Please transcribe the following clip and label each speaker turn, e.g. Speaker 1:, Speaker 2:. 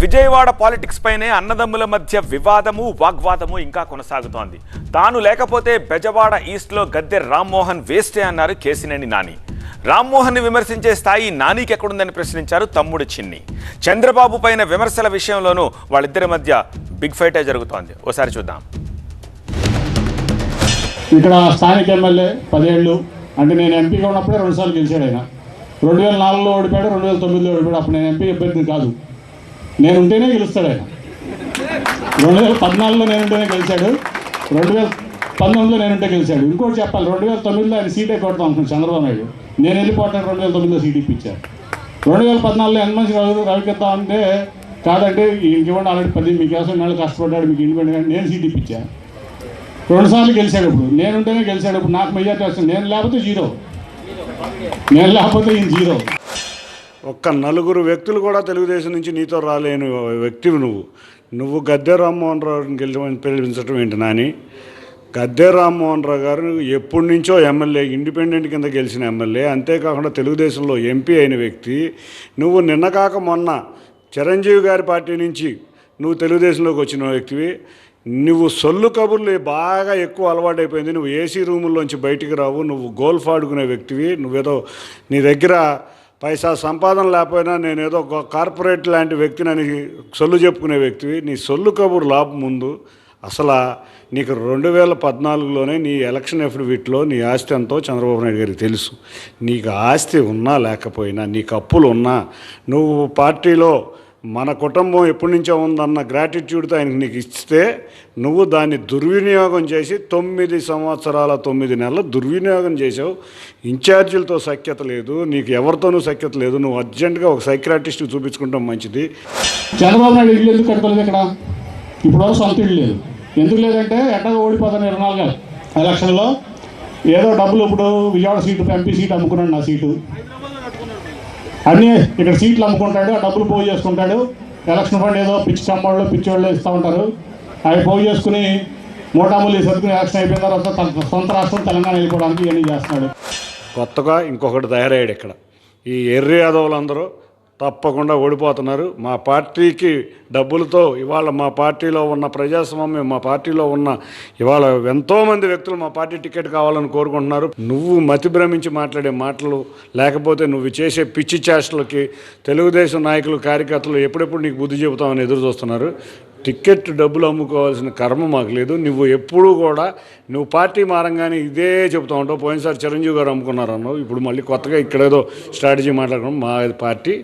Speaker 1: Vijayawada politics పైనే అన్నదమ్ముల మధ్య వివాదము వాగ్వాదము ఇంకా కొనసాగుతోంది. తాను లేకపోతే బెజవాడ ఈస్ట్లో గద్దె రామ్మోహన్ వేస్టే అన్నారు కేసినేని నాని. రామ్మోహన్ ని విమర్శించే స్థాయి నానికి ఎక్కడుందని ప్రశ్నించారు తమ్ముడు చిన్ని. చంద్రబాబు పైన విమర్శల విషయంలోనూ వాళ్ళిద్దరి మధ్య బిగ్ ఫైటే జరుగుతోంది. ఓసారి చూద్దాం.
Speaker 2: ఇక్కడ స్థానిక ఎమ్మెల్యే 10 ఏళ్ళు అంటే నేను ఎంపీగా ఉన్నప్పుడే 2 సార్లు గెలిచాడు ఆయన. 2004లో ఓడిపోయాడు, 2009లో ఓడిపోయాడు. అప్పుడు నేను ఎంపీ అభ్యర్థి కాదు, నేను ఉంటేనే గెలుస్తాడు ఆయన. 2014లో నేనుంటేనే గెలిచాడు, 2019లో నేనుంటే గెలిచాడు. ఇంకోటి చెప్పాలి, 2009లో ఆయన సీటే కొడతాం అనుకున్నాను చంద్రబాబు నాయుడు. నేను వెళ్ళిపోతాను, 2009లో సీట్ ఇప్పించాను. 2014లో ఎంత మంచి రవికిద్దాం అంటే కాదంటే ఇంకేమంటే ఆల్రెడీ 10 మీకోసం నెలలు కష్టపడ్డాడు, మీకు ఇండిపెండెంట్ నేను సీట్ ఇప్పించాను. 2 సార్లు గెలిచాడు. ఇప్పుడు నేనుంటేనే గెలిచాడు. ఇప్పుడు నాకు మెజార్టీ వస్తుంది. నేను లేకపోతే జీరో, నేను లేకపోతే ఈయన జీరో.
Speaker 3: ఒక్క నలుగురు వ్యక్తులు కూడా తెలుగుదేశం నుంచి నీతో రాలేని వ్యక్తివి నువ్వు గద్దె రామ్మోహన్ రావుని పిలిపించడం ఏంటి నాని? గద్దె రామ్మోహన్ రావు గారు ఎప్పటి నుంచో ఎమ్మెల్యే, ఇండిపెండెంట్ కింద గెలిచిన ఎమ్మెల్యే, అంతేకాకుండా తెలుగుదేశంలో ఎంపీ అయిన వ్యక్తి. నువ్వు నిన్న కాక మొన్న చిరంజీవి గారి పార్టీ నుంచి నువ్వు తెలుగుదేశంలోకి వచ్చిన వ్యక్తివి. నువ్వు సొల్లు కబుర్లు బాగా ఎక్కువ అలవాటైపోయింది. నువ్వు ఏసీ రూముల్లోంచి బయటికి రావు. నువ్వు గోల్ఫ్ ఆడుకునే వ్యక్తివి. నువ్వేదో నీ దగ్గర పైసా సంపాదన లేకపోయినా నేనేదో కార్పొరేట్ లాంటి వ్యక్తిని అని సొల్లు చెప్పుకునే వ్యక్తివి. నీ సొల్లు కబురు లాభం ముందు అసలు నీకు 2014లోనే నీ ఎలక్షన్ ఎఫిడవిట్లో నీ ఆస్తి ఎంతో చంద్రబాబు నాయుడు గారికి తెలుసు. నీకు ఆస్తి ఉన్నా లేకపోయినా, నీకు అప్పులు ఉన్నా, నువ్వు పార్టీలో మన కుటుంబం ఎప్పటి నుంచో ఉందన్న గ్రాటిట్యూడ్తో ఆయనకి నీకు ఇస్తే నువ్వు దాన్ని దుర్వినియోగం చేసి 9 సంవత్సరాల 9 నెలలు దుర్వినియోగం చేసావు. ఇన్ఛార్జీలతో సఖ్యత లేదు, నీకు ఎవరితోనూ సఖ్యత లేదు. నువ్వు అర్జెంటుగా ఒక సైక్రాటిస్ట్కి చూపించుకుంటాం మంచిది.
Speaker 2: చంద్రబాబు నాయుడు ఇల్లు ఎందుకు కట్టుకోలేదు? ఇక్కడ ఇప్పుడు సొంత ఇల్లు లేదు. ఎందుకు లేదంటే ఎట్టగా ఓడిపోతాను 24 ఎలక్షన్లో. ఏదో డబ్బులు ఇప్పుడు విజయవాడ సీటు, ఎంపీ సీటు అమ్ముకున్నాడు, నా సీటు. అన్నీ ఇక్కడ సీట్లు అమ్ముకుంటాడు, ఆ డబ్బులు పోగు చేసుకుంటాడు. ఎలక్షన్ ఫండ్ ఏదో పిచ్చి చమ్మోళ్ళు పిచ్చోళ్ళు ఇస్తూ ఉంటారు. అవి పోగు చేసుకుని మోటామూలి సర్దుకుని ఎలక్షన్ అయిపోయిన తర్వాత తన సొంత రాష్ట్రం తెలంగాణ వెళ్ళిపోవడానికి ఇవన్నీ చేస్తున్నాడు.
Speaker 3: కొత్తగా ఇంకొకటి తయారయ్యాడు ఇక్కడ. ఈ ఎర్రి యాదవులందరూ తప్పకుండా ఓడిపోతున్నారు. మా పార్టీకి డబ్బులతో ఇవాళ మా పార్టీలో ఉన్న ప్రజాస్వామ్యం, మా పార్టీలో ఉన్న ఇవాళ ఎంతోమంది వ్యక్తులు మా పార్టీ టికెట్ కావాలని కోరుకుంటున్నారు. నువ్వు మతి భ్రమించి మాట్లాడే మాటలు, లేకపోతే నువ్వు చేసే పిచ్చి చేష్టలకి తెలుగుదేశం నాయకులు, కార్యకర్తలు ఎప్పుడెప్పుడు నీకు బుద్ధి చెబుతామని ఎదురు చూస్తున్నారు. టికెట్ డబ్బులు అమ్ముకోవాల్సిన కర్మ మాకు లేదు. నువ్వు ఎప్పుడూ కూడా నువ్వు పార్టీ మారంగానే ఇదే చెబుతూ ఉంటావు. పోయినసారి చిరంజీవి గారు అమ్ముకున్నారు అన్నావు, ఇప్పుడు మళ్ళీ కొత్తగా ఇక్కడేదో స్ట్రాటజీ మాట్లాడుకున్నాం. మా పార్టీ